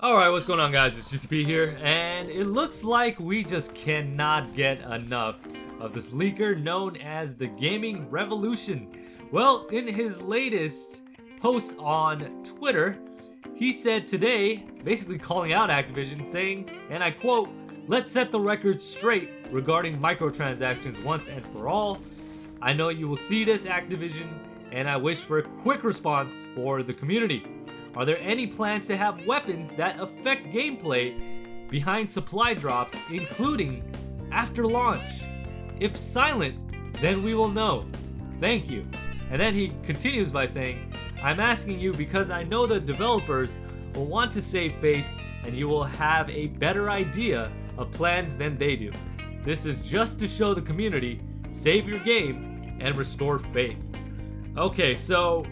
Alright, what's going on, guys? It's GCP here, and it looks like we just cannot get enough of this leaker known as the Gaming Revolution. Well, in his latest post on Twitter, he said today, basically calling out Activision, saying, and I quote, "Let's set the record straight regarding microtransactions once and for all. I know you will see this, Activision, and I wish for a quick response for the community. Are there any plans to have weapons that affect gameplay behind supply drops, including after launch? If silent, then we will know. Thank you." And then he continues by saying, "I'm asking you because I know the developers will want to save face and you will have a better idea of plans than they do. This is just to show the community, save your game and restore faith." Okay, so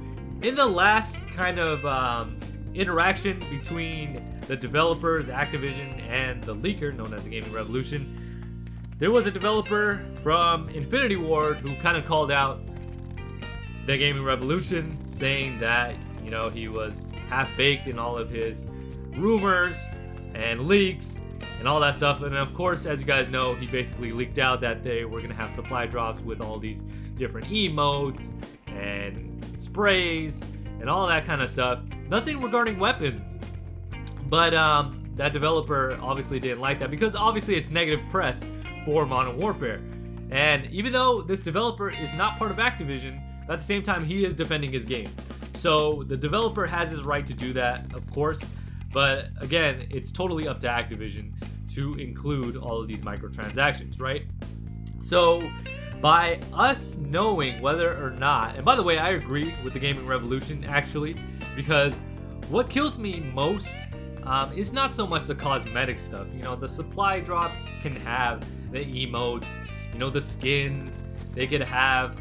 in the last kind of interaction between the developers, Activision, and the leaker known as the Gaming Revolution, there was a developer from Infinity Ward who kind of called out the Gaming Revolution, saying that, you know, he was half-baked in all of his rumors and leaks and all that stuff. And of course, as you guys know, he basically leaked out that they were going to have supply drops with all these different emotes and sprays and all that kind of stuff. Nothing regarding weapons. But that developer obviously didn't like that because obviously it's negative press for Modern Warfare. And even though this developer is not part of Activision, at the same time he is defending his game. So the developer has his right to do that, of course. But again, it's totally up to Activision to include all of these microtransactions, right? So by us knowing whether or not, and by the way, I agree with the Gaming Revolution actually, because what kills me most is not so much the cosmetic stuff. You know, the supply drops can have the emotes, you know, the skins, they could have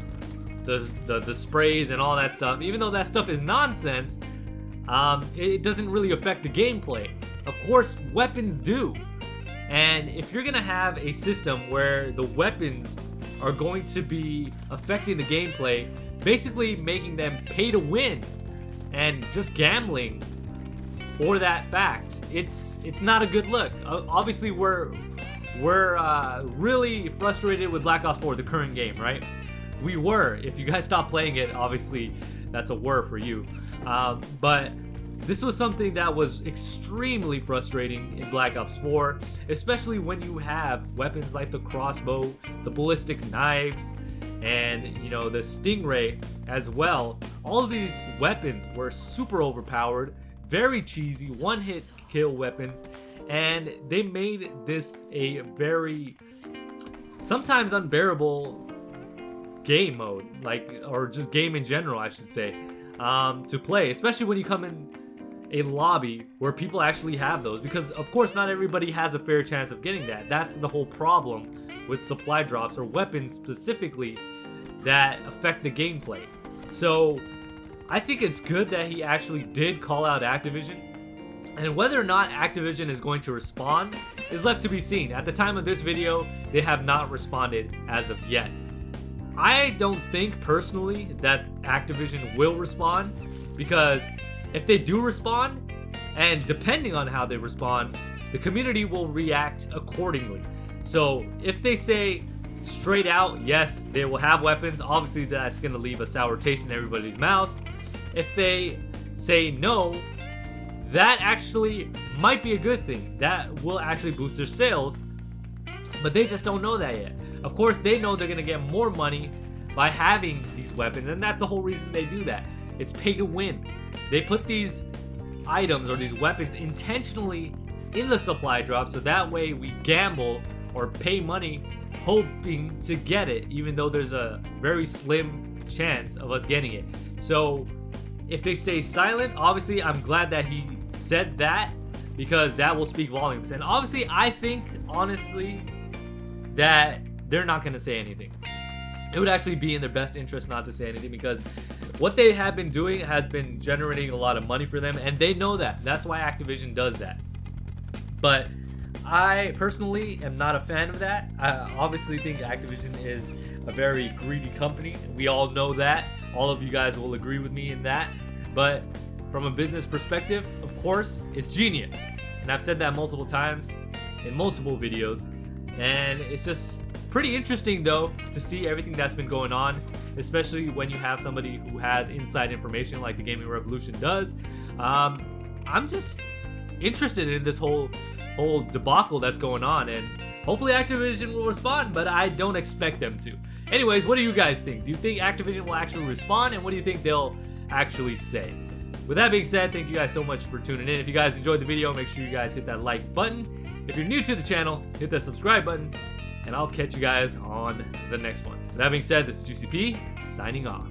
the sprays and all that stuff. Even though that stuff is nonsense, it doesn't really affect the gameplay. Of course, weapons do. And if you're gonna have a system where the weapons are going to be affecting the gameplay, basically making them pay to win and just gambling for that fact, it's not a good look. Obviously, we're really frustrated with Black Ops 4, the current game, right? We were. If you guys stop playing it, obviously that's a word for you. But this was something that was extremely frustrating in Black Ops 4, especially when you have weapons like the crossbow, the ballistic knives, and, you know, the stingray as well. All of these weapons were super overpowered, very cheesy, one-hit kill weapons, and they made this a very, sometimes unbearable game mode, like, or just game in general, I should say, to play, especially when you come in a lobby where people actually have those, because of course not everybody has a fair chance of getting that. That's the whole problem with supply drops or weapons specifically that affect the gameplay. So I think it's good that he actually did call out Activision, and whether or not Activision is going to respond is left to be seen. At the time of this video, they have not responded as of yet. I don't think personally that Activision will respond, because if they do respond, and depending on how they respond, the community will react accordingly. So if they say straight out, yes, they will have weapons, obviously that's going to leave a sour taste in everybody's mouth. If they say no, that actually might be a good thing. That will actually boost their sales, but they just don't know that yet. Of course, they know they're going to get more money by having these weapons, and that's the whole reason they do that. It's pay to win. They put these items or these weapons intentionally in the supply drop, so that way we gamble or pay money hoping to get it, even though there's a very slim chance of us getting it. So if they stay silent, obviously I'm glad that he said that, because that will speak volumes. And obviously I think, honestly, that they're not going to say anything. It would actually be in their best interest not to say anything, because what they have been doing has been generating a lot of money for them, and they know that. That's why Activision does that. But I personally am not a fan of that. I obviously think Activision is a very greedy company. We all know that. All of you guys will agree with me in that. But from a business perspective, of course, it's genius. And I've said that multiple times in multiple videos. And it's just pretty interesting though to see everything that's been going on, especially when you have somebody who has inside information like the Gaming Revolution does. I'm just interested in this whole debacle that's going on, and hopefully Activision will respond, but I don't expect them to. Anyways, what do you guys think? Do you think Activision will actually respond, and what do you think they'll actually say? With that being said, thank you guys so much for tuning in. If you guys enjoyed the video, make sure you guys hit that like button. If you're new to the channel, hit that subscribe button, and I'll catch you guys on the next one. With that being said, this is GCP signing off.